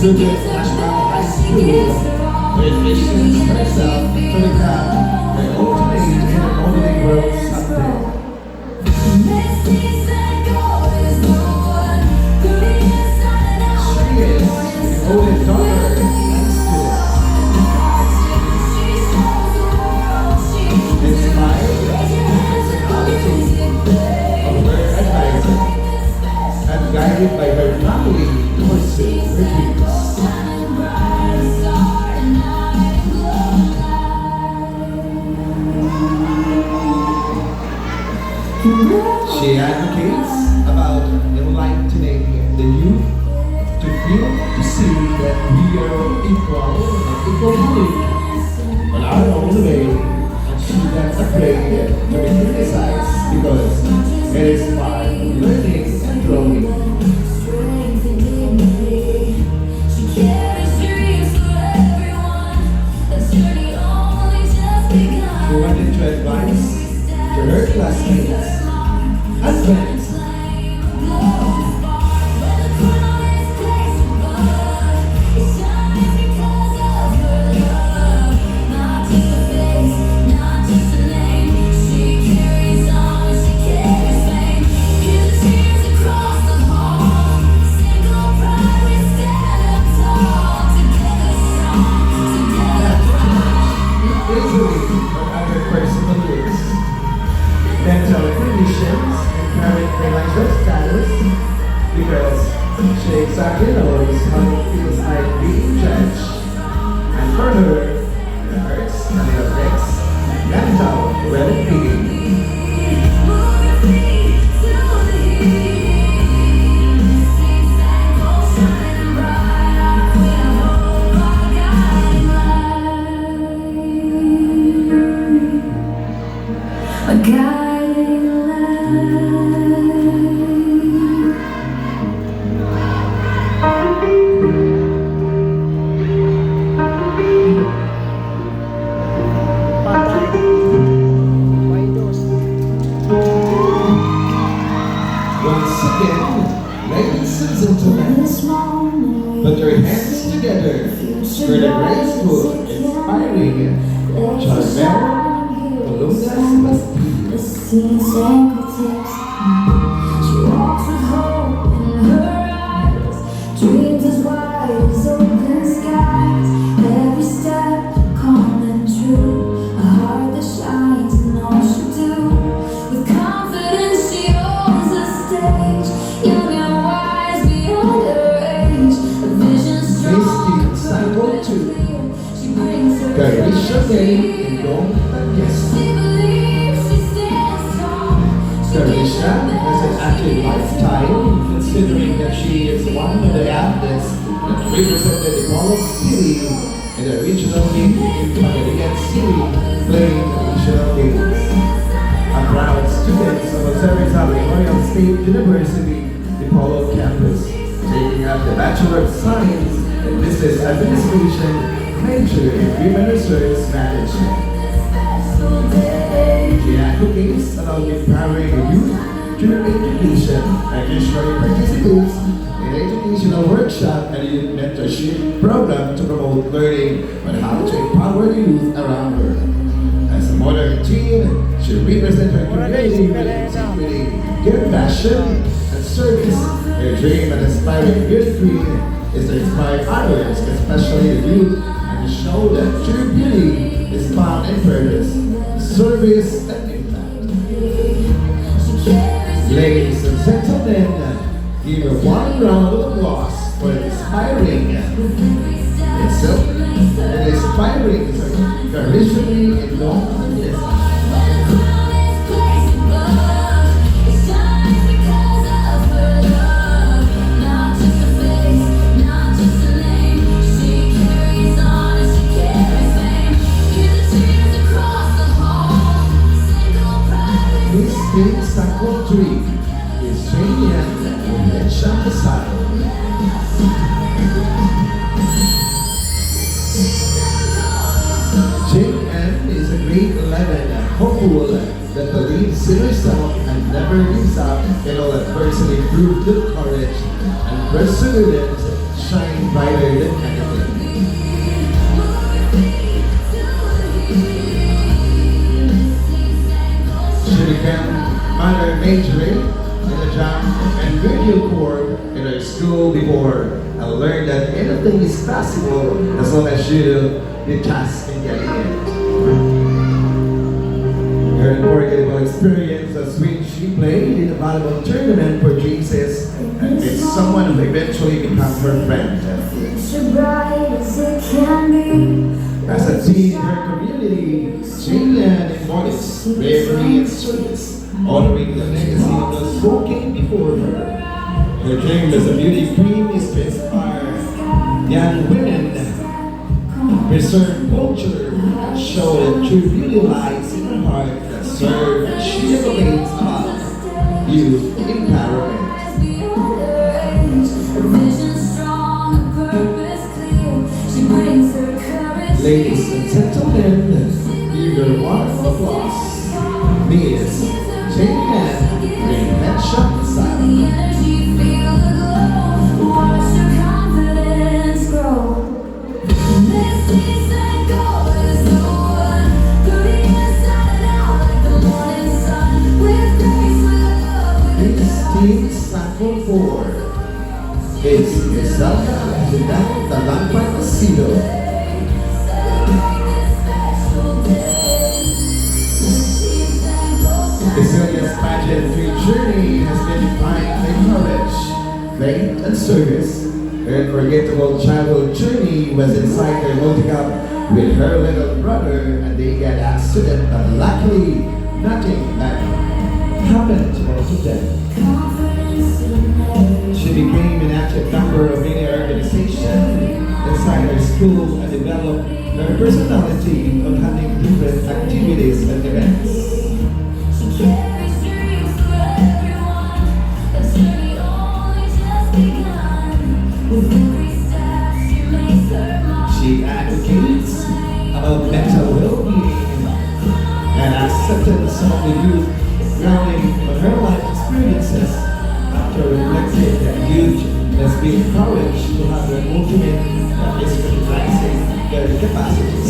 Student National High School, with missions herself to become her ultimate in her only world someday. She is the oldest daughter and student. Inspired by the personality of her advisor and guided by her family to pursue her dreams. She advocates about enlightening the youth to feel, to see that we are equal and equally on our own way, and she not afraid to be criticized because it is part of learning and growing. She wanted to advise to her classmates and friends easily for other personal use, mental conditions, and current financial status, because she exactly knows how it feels like being judged, and for her, it hurts and it affects mental well-being. A guiding Once again, ladies and gentlemen, put your hands together for the graceful, inspiring Charmel Columnas Sangkol tips. She walks with hope in her eyes, dreams as wide as open skies. Every step calm and true, a heart that shines in all she do. With confidence she owns the stage, young and wise beyond her age. A vision strong, Sangkol clear. She brings her Carisha Day and Dong Yes. Carisha has an active lifetime, considering that she is one of the athletes that represented the Pollock City in the regional league in Pageant City, playing the regional games. A proud student of Observatory Memorial State University, the Pollock campus, taking up the Bachelor of Science in Business Administration, major in Human Resource Management. She advocates about empowering the youth through education and usually participates in educational workshop and youth mentorship program to promote learning on how to empower the youth around her. As a modern teen, she represents her community with integrity, good passion, and service. Her dream and aspiring beauty queen is to inspire others, especially the youth, and to show that true beauty is found in purpose, service, and impact. Ladies and gentlemen, give a one round of applause for inspiring. It's so inspiring, traditionally in long Sangkol tree is Pageant with Sangkol. Jane Ann is a grade 11 hopeful that believes in herself and never never gives up in all adversity, proved good courage and perseverance, shine brighter than anything. She became Mother majoring in the drum and radio corps in her school before and learned that anything is possible as long as you do the task in getting it. Her unforgettable experience was when she played in a volleyball tournament for Jesus and met someone who eventually became her friend. Future bright as it can be. As a teen in her community, Jalen embodies bravery and sweetness, honoring the legacy of those who came before her. Her dream as a beauty queen is to inspire young women, preserve culture, and show that true beauty lies in her heart that serve and she elevates about youth empowerment. Ladies and gentlemen, give her a round of applause. Miss Pageant, bring that shot inside. Watch your confidence grow. This is Sangkol is the one. Through the inside and out like the morning sun. With grace, with love, with This team Sangkol 4. It's Zelda Jeanette Talampay Asido. Brazilia's pageant journey has been defined by courage, faith, and service. Her unforgettable childhood journey was inside their loading up with her little brother, and they got accident, but luckily nothing bad happened to both of them. She became an active member of any organization inside her school and developed her personality of having different activities and events. carries dreams for everyone. A journey only just begun. With every step she makes her mark. She advocates about mental well-being and acceptance of the youth, grounding on her life experiences after reflecting that youth has been encouraged to have their ultimate that is recognizing their capacities.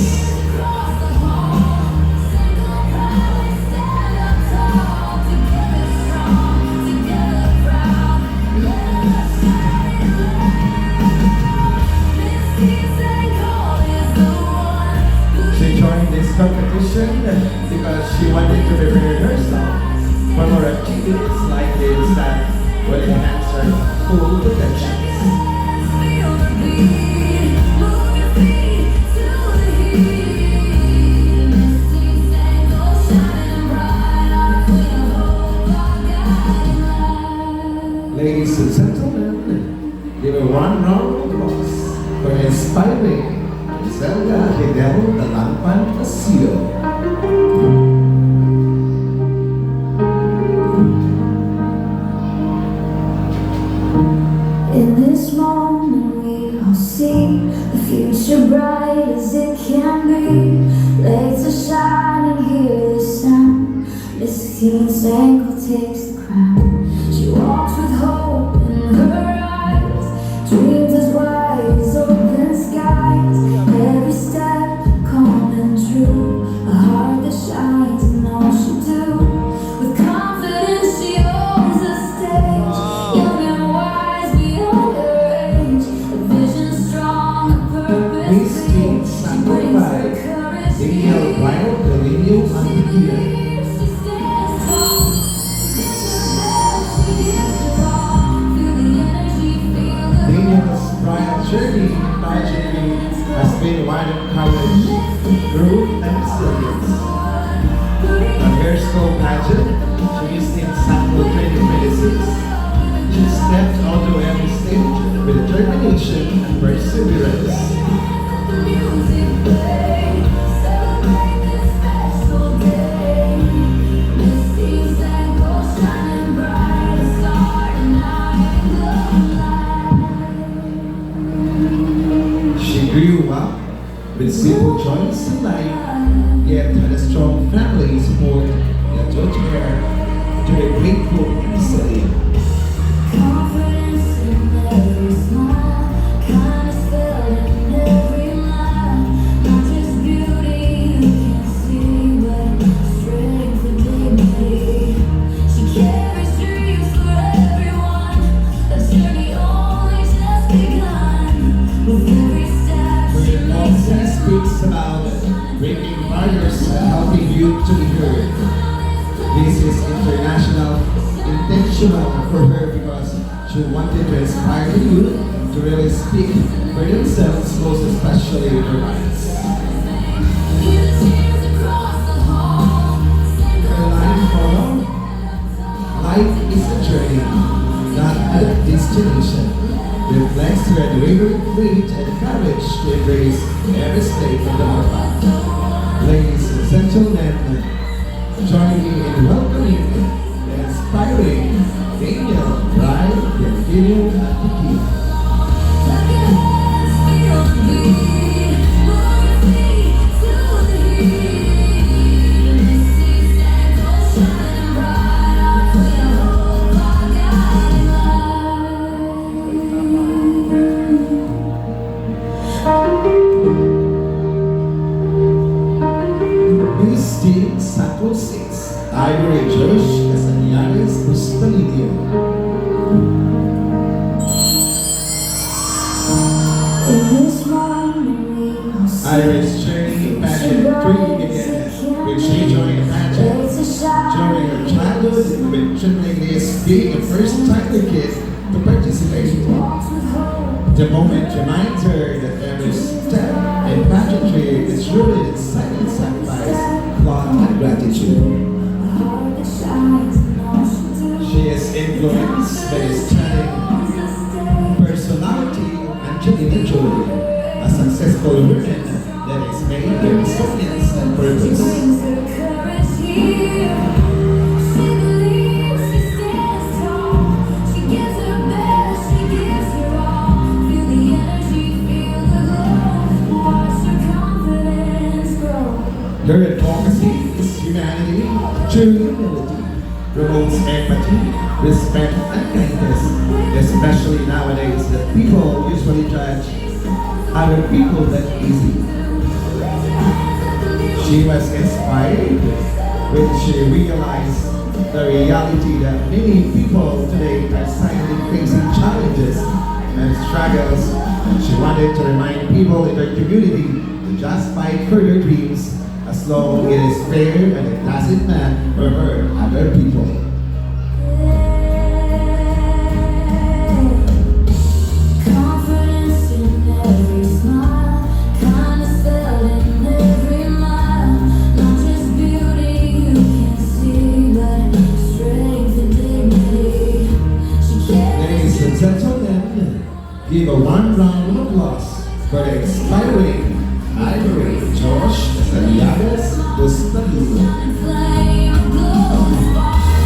She joined this competition because she wanted to prepare herself for more activities like this that would enhance her full potential. Ladies and gentlemen, give a one round of applause for inspiring Zelda Hidel Talampay Asido. In this moment we all see the future bright as it can be. Lights are shining, hear the sound. Miss Sangkol takes the crown. She walks with hope in her eyes, dreams as wide as open skies. Every step calm and true, a heart that shines in all she do. With confidence she owns the stage, young and wise beyond her age. A vision strong, a purpose Miss Team clear. She Sangkol brings her 5, courage Daniel here. Ryan Dominio Antiquia. She stands tall, in the best she gives her all. Feel the energy, feel the Daniel's trial journey in pageantry has been one of courage, growth, and resilience. On her school pageant, she is in Sangkol 2026. She stepped onto every stage with determination and perseverance. the music play. Celebrate this special day. Misty Sangkol shining bright, a star tonight, the light. She grew up with simple joys in life, yet had a strong family support that taught her to be grateful She wanted to inspire the youth to really speak for themselves, most especially with their rights. Her line followed, life is a journey, not a destination. Reflects her unwavering faith and courage to embrace every state of the path. Ladies and gentlemen, join me in welcoming the inspiring Daniel Bride, the video at the key. Miss Team Sangkol 6, Ivory Josh Casañares Bustamante. Iris journey Pageant 3 began when she joined the pageant during her childhood, with tripling this being the first Tiger kid to participate. The moment reminds her that every step in pageantry is rooted in silent sacrifice, love, and gratitude. She is influenced by the stunning personality Angelina Jolie, a successful woman that is made with resilience and purpose. Her advocacy is humanity, true humility, promotes empathy, respect, and kindness, especially nowadays that people usually judge other people that easy. She was inspired when she realized the reality that many people today are silently facing challenges and struggles, and she wanted to remind people in her community to just fight for their dreams as long as it is fair and it doesn't matter or hurt other people. Confidence in every smile, kindness felt in every mile. Not just beauty you can see, but strength and dignity. She Ladies and gentlemen, give a one round of applause for the inspiring Ivory Josh Casañares Bustamante. flame of glow,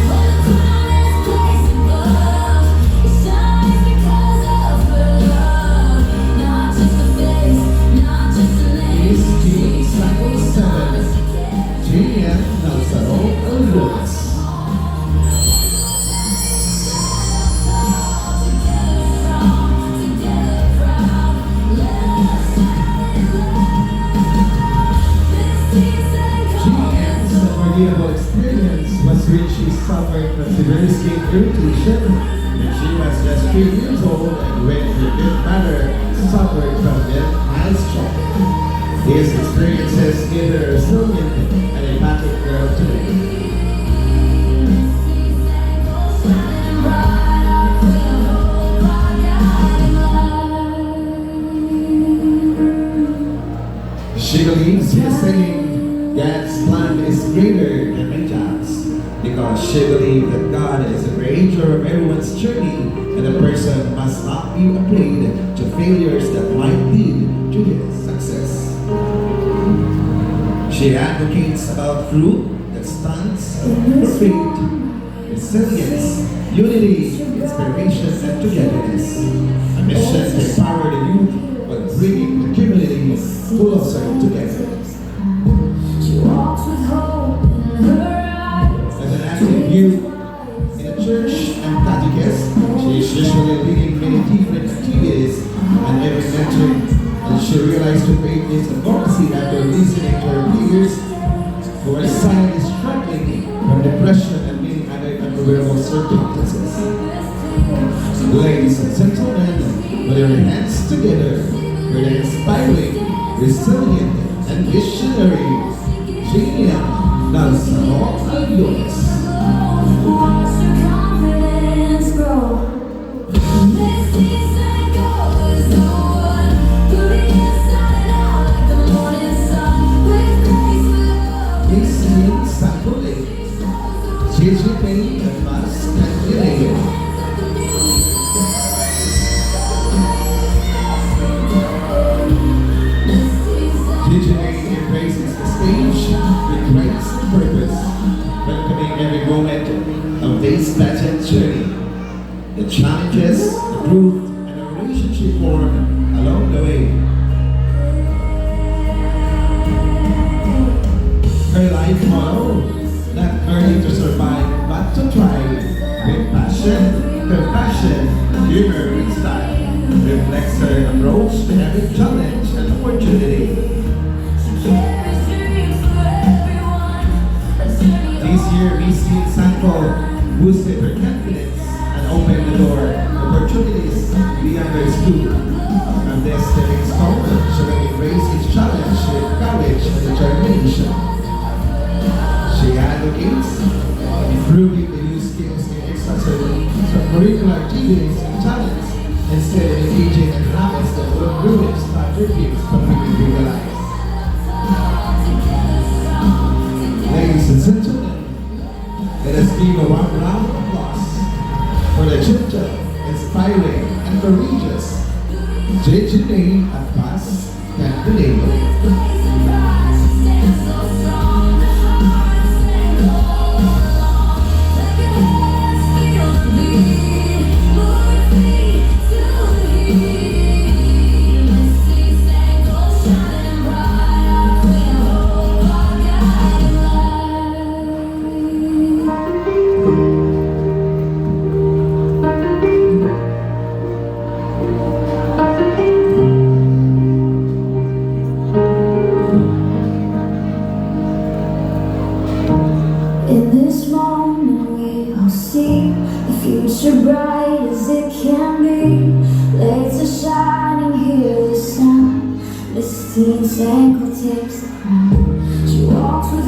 when the crown is placed above, it shines because of her love. Not just a face, not just a name. Miss Team Sangkol 7, Julian Nalsaro Alvarez. Unforgettable experience was when she suffered from severe skin irritation when she was just 3 years old and when her good mother suffered from eye stroke. These experiences made her resilient and empathic girl today. She believes in saying God's plan is greater than my jobs, because she believes that God is the creator of everyone's journey and a person must not be afraid to failures that might lead to his success. She advocates about fruit that stands for faith, resilience, unity, inspiration, and togetherness. A mission to empower the youth while bringing the community closer together. She walks with hope in her eyes. As an active youth in a church and catechist, she is usually leading many different activities and every mentoring, and she realized to create this advocacy after listening to her peers who are silently struggling from depression and many other unbearable circumstances. Ladies and gentlemen, put your hands together for the inspiring, resilient, and visionary Julian Nalsaro Alvarez. Watch her confidence grow. the growth, and the relationship formed along the way. Her life motto, not earning to survive, but to thrive. With passion, compassion, humor, and style, reflects her approach to every challenge and opportunity. This year, Miss Sangkol boosted her confidence and opened the door to opportunities beyond her school. From this stepping stone, she will embrace each challenge with courage and determination. She advocates improving the new skills in extracurricular activities and talents instead of engaging in habits that will ruin start their dreams completely realized. Ladies and gentlemen, let us give a warm round of applause for the gentle, inspiring, and courageous J.J. Abbas Candelero. In this moment we all see the future bright as it can be. Lights are shining, hear the sound. Miss Sangkol takes the crown. She walks with